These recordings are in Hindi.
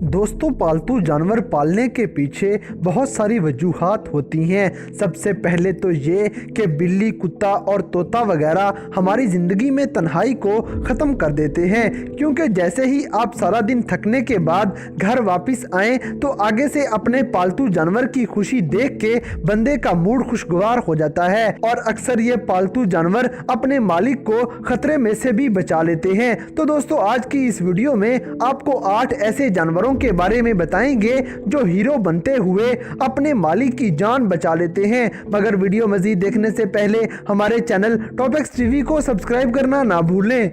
दोस्तों, पालतू जानवर पालने के पीछे बहुत सारी वजूहात होती हैं। सबसे पहले तो ये कि बिल्ली, कुत्ता और तोता वगैरह हमारी ज़िंदगी में तन्हाई को ख़त्म कर देते हैं, क्योंकि जैसे ही आप सारा दिन थकने के बाद घर वापस आएँ तो आगे से अपने पालतू जानवर की खुशी देख के बंदे का मूड खुशगवार हो जाता है। और अक्सर ये पालतू जानवर अपने मालिक को खतरे में से भी बचा लेते हैं। तो दोस्तों, आज की इस वीडियो में आपको 8 ऐसे जानवरों के बारे में बताएंगे जो हीरो बनते हुए अपने मालिक की जान बचा लेते हैं। मगर वीडियो मजीद देखने से पहले हमारे चैनल टॉप एक्स टीवी को सब्सक्राइब करना ना भूलें।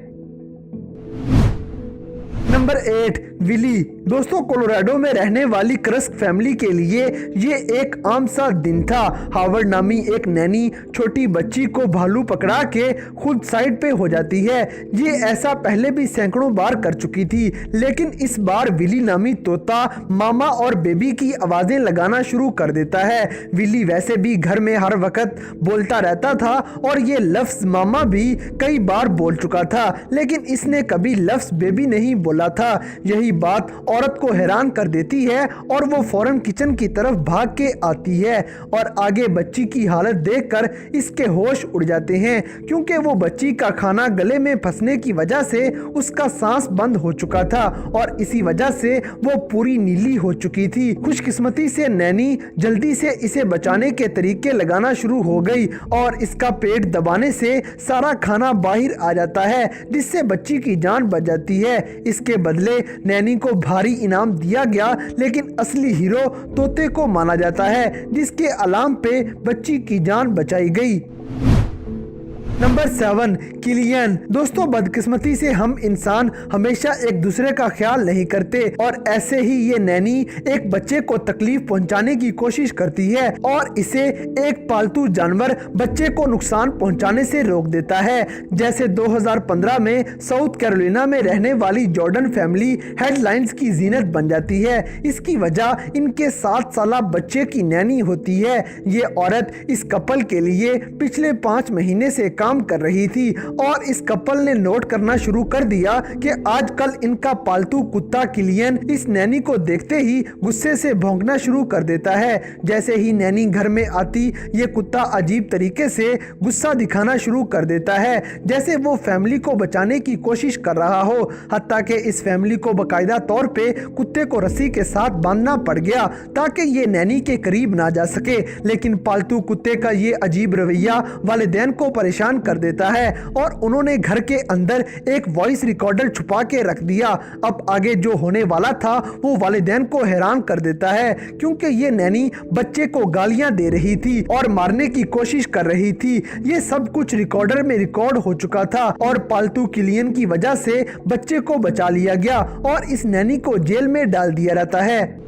Number 8, Willie. दोस्तों, कोलोराडो में रहने वाली क्रस्क फैमिली के लिए ये एक आम सा दिन था। हावर्ड नामी एक नैनी छोटी बच्ची को भालू पकड़ा के खुद साइड पे हो जाती है। ये ऐसा पहले भी सैकड़ों बार कर चुकी थी, लेकिन इस बार विली नामी तोता मामा और बेबी की आवाज़ें लगाना शुरू कर देता है। विली वैसे भी घर में हर वक्त बोलता रहता था और ये लफ्ज़ मामा भी कई बार बोल चुका था, लेकिन इसने कभी लफ्ज़ बेबी नहीं बोला था। यही बात औरत को हैरान कर देती है और वो फौरन किचन की तरफ भाग के आती है और आगे बच्ची की हालत देखकर इसके होश उड़ जाते हैं, क्योंकि वो बच्ची का खाना गले में फंसने की वजह से उसका सांस बंद हो चुका था और इसी वजह से वो पूरी नीली हो चुकी थी। खुशकिस्मती से नैनी जल्दी से इसे बचाने के तरीके लगाना शुरू हो गई और इसका पेट दबाने से सारा खाना बाहर आ जाता है, जिससे बच्ची की जान बच जाती है। इसके बदले नैनी को भारी इनाम दिया गया, लेकिन असली हीरो तोते को माना जाता है, जिसके अलार्म पे बच्ची की जान बचाई गई। Number 7, Killian. दोस्तों, बदकिस्मती से हम इंसान हमेशा एक दूसरे का ख्याल नहीं करते और ऐसे ही ये नैनी एक बच्चे को तकलीफ पहुंचाने की कोशिश करती है और इसे एक पालतू जानवर बच्चे को नुकसान पहुंचाने से रोक देता है। जैसे 2015 में साउथ कैरोलिना में रहने वाली जॉर्डन फैमिली हेडलाइंस की जीनत बन जाती है। इसकी वजह इनके 7 साल बच्चे की नैनी होती है। ये औरत इस कपल के लिए पिछले 5 महीने से काम कर रही थी और इस कपल ने नोट करना शुरू कर दिया कि आजकल इनका पालतू कुत्ता किलियन इस नैनी को देखते ही गुस्से से भौंकना शुरू कर देता है। जैसे ही नैनी घर में आती, ये कुत्ता अजीब तरीके से गुस्सा दिखाना शुरू कर देता है, जैसे वो फैमिली को बचाने की कोशिश कर रहा हो। हत्ता कि इस फैमिली को बाकायदा तौर पे कुत्ते को रस्सी के साथ बांधना पड़ गया ताकि ये नैनी के करीब ना जा सके। लेकिन पालतू कुत्ते का ये अजीब रवैया वालिदैन को परेशान कर देता है और उन्होंने घर के अंदर एक वॉइस रिकॉर्डर छुपा के रख दिया। अब आगे जो होने वाला था वो वालिदैन को हैरान कर देता है, क्योंकि ये नैनी बच्चे को गालियां दे रही थी और मारने की कोशिश कर रही थी। ये सब कुछ रिकॉर्डर में रिकॉर्ड हो चुका था और पालतू किलियन की वजह से बच्चे को बचा लिया गया और इस नैनी को जेल में डाल दिया रहता है।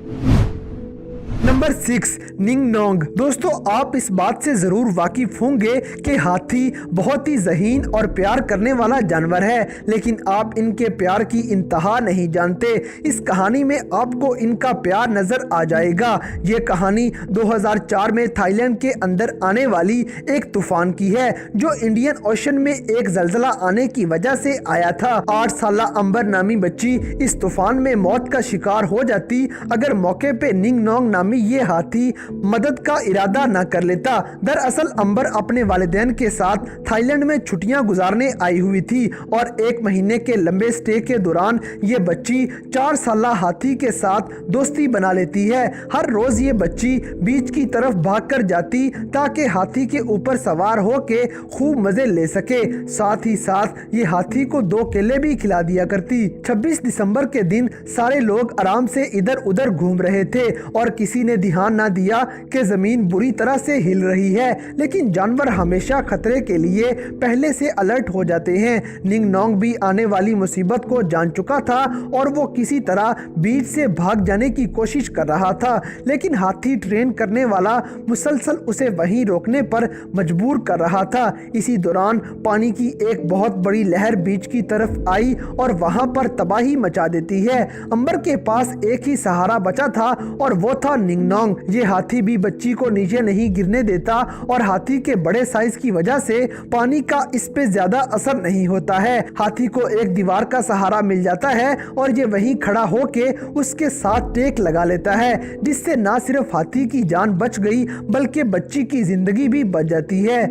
नंबर 6, निंग नोंग। दोस्तों, आप इस बात से जरूर वाकिफ होंगे कि हाथी बहुत ही ज़हीन और प्यार करने वाला जानवर है, लेकिन आप इनके प्यार की इंतहा नहीं जानते। इस कहानी में आपको इनका प्यार नजर आ जाएगा। ये कहानी 2004 में थाईलैंड के अंदर आने वाली एक तूफान की है, जो इंडियन ओशन में एक जलजला आने की वजह से आया था। 8 साल अंबर नामी बच्ची इस तूफान में मौत का शिकार हो जाती अगर मौके पे निंग नोंग नामी ये हाथी मदद का इरादा न कर लेता। दरअसल अंबर अपने वालिदैन के साथ थाईलैंड में छुट्टियां गुजारने आई हुई थी और 1 महीने के लंबे स्टे के दौरान ये बच्ची 4 साल हाथी के साथ दोस्ती बना लेती है। हर रोज ये बच्ची बीच की तरफ भागकर जाती ताकि हाथी के ऊपर सवार होके खूब मजे ले सके। साथ ही साथ ये हाथी को 2 केले भी खिला दिया करती। 26 दिसंबर के दिन सारे लोग आराम से इधर उधर घूम रहे थे और किसी ने ध्यान ना दिया कि जमीन बुरी तरह से हिल रही है, लेकिन जानवर हमेशा खतरे के लिए पहले से अलर्ट हो जाते हैं। निंग नोंग भी आने वाली मुसीबत को जान चुका था और वो किसी तरह बीच से भाग जाने की कोशिश कर रहा था, लेकिन हाथी ट्रेन करने वाला मुसलसल उसे वहीं रोकने पर मजबूर कर रहा था। इसी दौरान पानी की एक बहुत बड़ी लहर बीच की तरफ आई और वहां पर तबाही मचा देती है। अंबर के पास एक ही सहारा बचा था और वो था निंगनोंग। ये हाथी भी बच्ची को नीचे नहीं गिरने देता और हाथी के बड़े साइज की वजह से पानी का इस पे ज्यादा असर नहीं होता है। हाथी को एक दीवार का सहारा मिल जाता है और ये वहीं खड़ा होके उसके साथ टेक लगा लेता है, जिससे ना सिर्फ हाथी की जान बच गई बल्कि बच्ची की जिंदगी भी बच जाती है।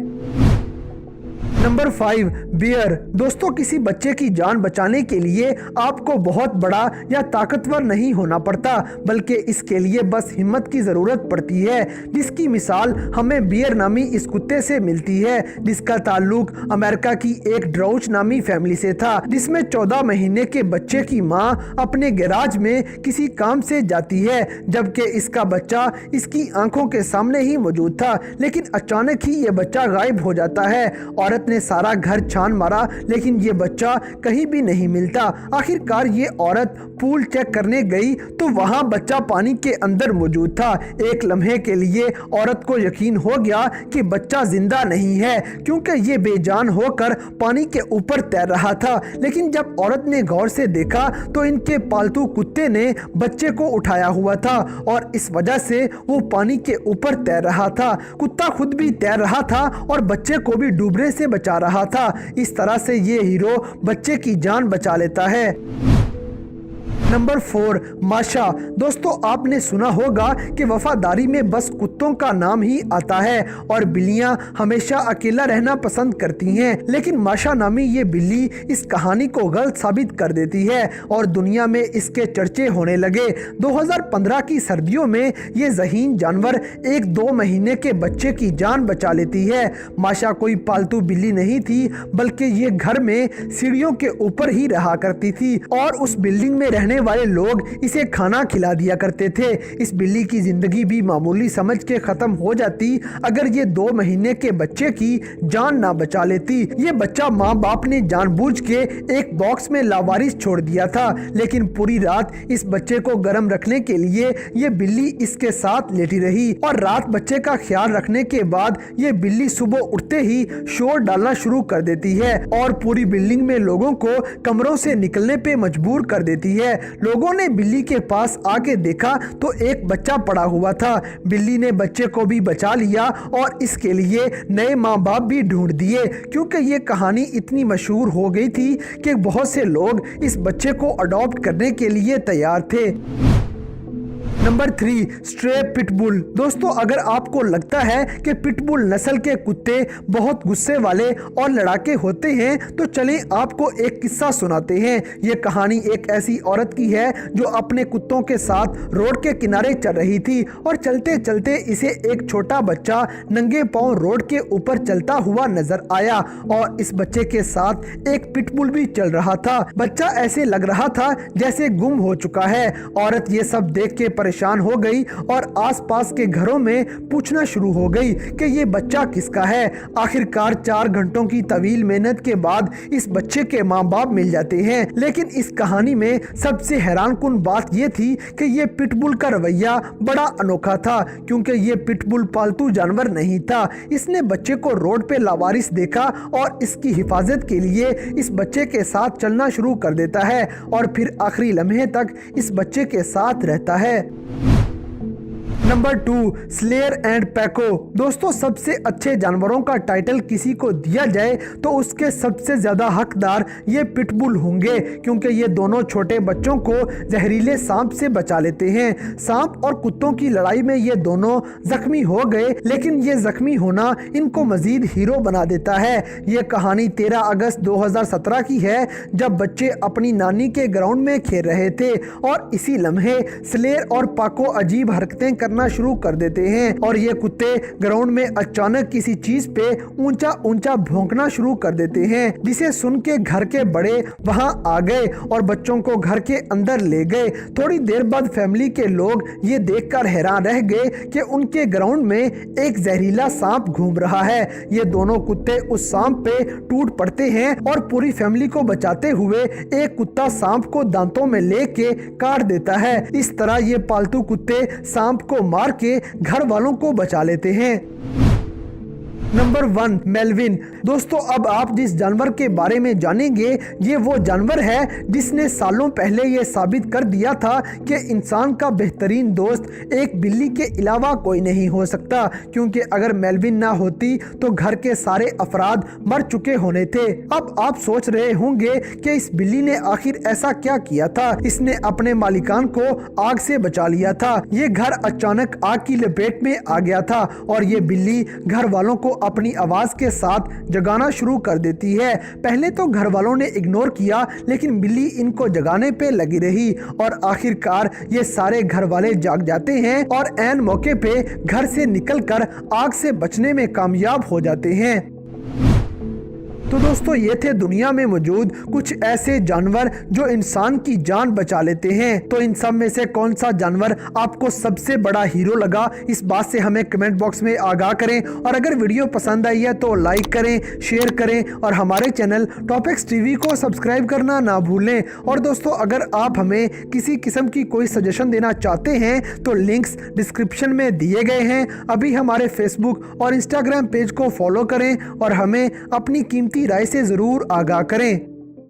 Number 5, bear. दोस्तों, किसी बच्चे की जान बचाने के लिए आपको बहुत बड़ा या ताकतवर नहीं होना पड़ता, बल्कि इसके लिए बस हिम्मत की जरूरत पड़ती है, जिसकी मिसाल हमें बियर नामी इस कुत्ते से मिलती है, जिसका ताल्लुक अमेरिका की एक ड्राउच नामी फैमिली से था, जिसमें 14 महीने के बच्चे की मां अपने गैराज में किसी काम से जाती है, जबकि इसका बच्चा इसकी आंखों के सामने ही मौजूद था। लेकिन अचानक ही ये बच्चा गायब हो जाता है। औरत ने सारा घर छान मारा, लेकिन ये बच्चा कहीं भी नहीं मिलता। आखिरकार ये औरत पूल चेक करने गई तो वहां बच्चा पानी के अंदर मौजूद था। एक लम्हे के लिए औरत को यकीन हो गया कि बच्चा जिंदा नहीं है, क्योंकि ये बेजान होकर पानी के ऊपर तैर रहा था। लेकिन जब औरत ने गौर से देखा तो इनके पालतू कुत्ते ने बच्चे को उठाया हुआ था और इस वजह से वो पानी के ऊपर तैर रहा था। कुत्ता खुद भी तैर रहा था और बच्चे को भी डूबने से बचा रहा था। इस तरह से ये हीरो बच्चे की जान बचा लेता है। नंबर 4, माशा। दोस्तों, आपने सुना होगा कि वफादारी में बस कुत्तों का नाम ही आता है और बिल्लियां हमेशा अकेला रहना पसंद करती हैं, लेकिन माशा नामी ये बिल्ली इस कहानी को गलत साबित कर देती है और दुनिया में इसके चर्चे होने लगे। 2015 की सर्दियों में ये ज़हीन जानवर एक 2 महीने के बच्चे की जान बचा लेती है। माशा कोई पालतू बिल्ली नहीं थी, बल्कि ये घर में सीढ़ियों के ऊपर ही रहा करती थी और उस बिल्डिंग में रहने वाले लोग इसे खाना खिला दिया करते थे। इस बिल्ली की जिंदगी भी मामूली समझ के खत्म हो जाती अगर ये 2 महीने के बच्चे की जान ना बचा लेती। ये बच्चा माँ बाप ने जानबूझ के एक बॉक्स में लावारिस छोड़ दिया था, लेकिन पूरी रात इस बच्चे को गर्म रखने के लिए ये बिल्ली इसके साथ लेटी रही और रात बच्चे का ख्याल रखने के बाद ये बिल्ली सुबह उठते ही शोर डालना शुरू कर देती है और पूरी बिल्डिंग में लोगों को कमरों से निकलने पे मजबूर कर देती है। लोगों ने बिल्ली के पास आके देखा तो एक बच्चा पड़ा हुआ था। बिल्ली ने बच्चे को भी बचा लिया और इसके लिए नए माँ बाप भी ढूंढ दिए, क्योंकि ये कहानी इतनी मशहूर हो गई थी कि बहुत से लोग इस बच्चे को अडॉप्ट करने के लिए तैयार थे। Number 3, stray pitbull. दोस्तों, अगर आपको लगता है कि पिटबुल नस्ल के कुत्ते बहुत गुस्से वाले और लड़ाके होते हैं तो चलें आपको एक किस्सा सुनाते हैं। ये कहानी एक ऐसी औरत की है जो अपने कुत्तों के साथ रोड के किनारे चल रही थी और चलते चलते इसे एक छोटा बच्चा नंगे पांव रोड के ऊपर चलता हुआ नजर आया और इस बच्चे के साथ एक पिटबुल भी चल रहा था। बच्चा ऐसे लग रहा था जैसे गुम हो चुका है। औरत ये सब देख के परेशान हो गई और आसपास के घरों में पूछना शुरू हो गई कि ये बच्चा किसका है। आखिरकार 4 घंटों की तवील मेहनत के बाद इस बच्चे के माँ बाप मिल जाते हैं। लेकिन इस कहानी में सबसे हैरानकुन बात ये थी कि ये पिटबुल का रवैया बड़ा अनोखा था, क्योंकि ये पिटबुल पालतू जानवर नहीं था। इसने बच्चे को रोड पे लावारिस देखा और इसकी हिफाजत के लिए इस बच्चे के साथ चलना शुरू कर देता है और फिर आखिरी लम्हे तक इस बच्चे के साथ रहता है। Number 2, slayer and Paco. दोस्तों, सबसे अच्छे जानवरों का टाइटल किसी को दिया जाए तो उसके सबसे ज्यादा हकदार ये पिटबुल होंगे, क्योंकि ये दोनों छोटे बच्चों को जहरीले सांप से बचा लेते हैं। सांप और कुत्तों की लड़ाई में ये दोनों जख्मी हो गए, लेकिन ये जख्मी होना इनको मजीद हीरो बना देता है। ये कहानी 13 अगस्त 2017 की है, जब बच्चे अपनी नानी के ग्राउंड में खेल रहे थे और इसी लम्हे स्लेयर और पाको अजीब हरकतें करना शुरू कर देते हैं और ये कुत्ते ग्राउंड में अचानक किसी चीज पे ऊंचा ऊंचा भौंकना शुरू कर देते हैं, जिसे सुन के घर के बड़े वहां आ गए और बच्चों को घर के अंदर ले गए। थोड़ी देर बाद फैमिली के लोग ये देखकर हैरान रह गए कि उनके ग्राउंड में एक जहरीला सांप घूम रहा है। ये दोनों कुत्ते उस सांप पे टूट पड़ते हैं और पूरी फैमिली को बचाते हुए एक कुत्ता सांप को दांतों में लेके काट देता है। इस तरह ये पालतू कुत्ते सांप को मार के घर वालों को बचा लेते हैं। Number 1, Melvin. दोस्तों अब आप जिस जानवर के बारे में जानेंगे ये वो जानवर है जिसने सालों पहले ये साबित कर दिया था कि इंसान का बेहतरीन दोस्त एक बिल्ली के अलावा कोई नहीं हो सकता, क्योंकि अगर मेलविन ना होती तो घर के सारे अफराद मर चुके होने थे। अब आप सोच रहे होंगे कि इस बिल्ली ने आखिर ऐसा क्या किया था, इसने अपने मालिकान को आग से बचा लिया था। ये घर अचानक आग की लपेट में आ गया था और ये बिल्ली घर वालों को अपनी आवाज के साथ जगाना शुरू कर देती है। पहले तो घर वालों ने इग्नोर किया, लेकिन बिल्ली इनको जगाने पे लगी रही और आखिरकार ये सारे घर वाले जाग जाते हैं और ऐन मौके पे घर से निकलकर आग से बचने में कामयाब हो जाते हैं। तो दोस्तों ये थे दुनिया में मौजूद कुछ ऐसे जानवर जो इंसान की जान बचा लेते हैं। तो इन सब में से कौन सा जानवर आपको सबसे बड़ा हीरो लगा, इस बात से हमें कमेंट बॉक्स में आगाह करें। और अगर वीडियो पसंद आई है तो लाइक करें, शेयर करें और हमारे चैनल टॉपिक्स टीवी को सब्सक्राइब करना ना भूलें। और दोस्तों अगर आप हमें किसी किस्म की कोई सजेशन देना चाहते हैं तो लिंक्स डिस्क्रिप्शन में दिए गए हैं। अभी हमारे फेसबुक और इंस्टाग्राम पेज को फॉलो करें और हमें अपनी कीमती राय से जरूर आगाह करें।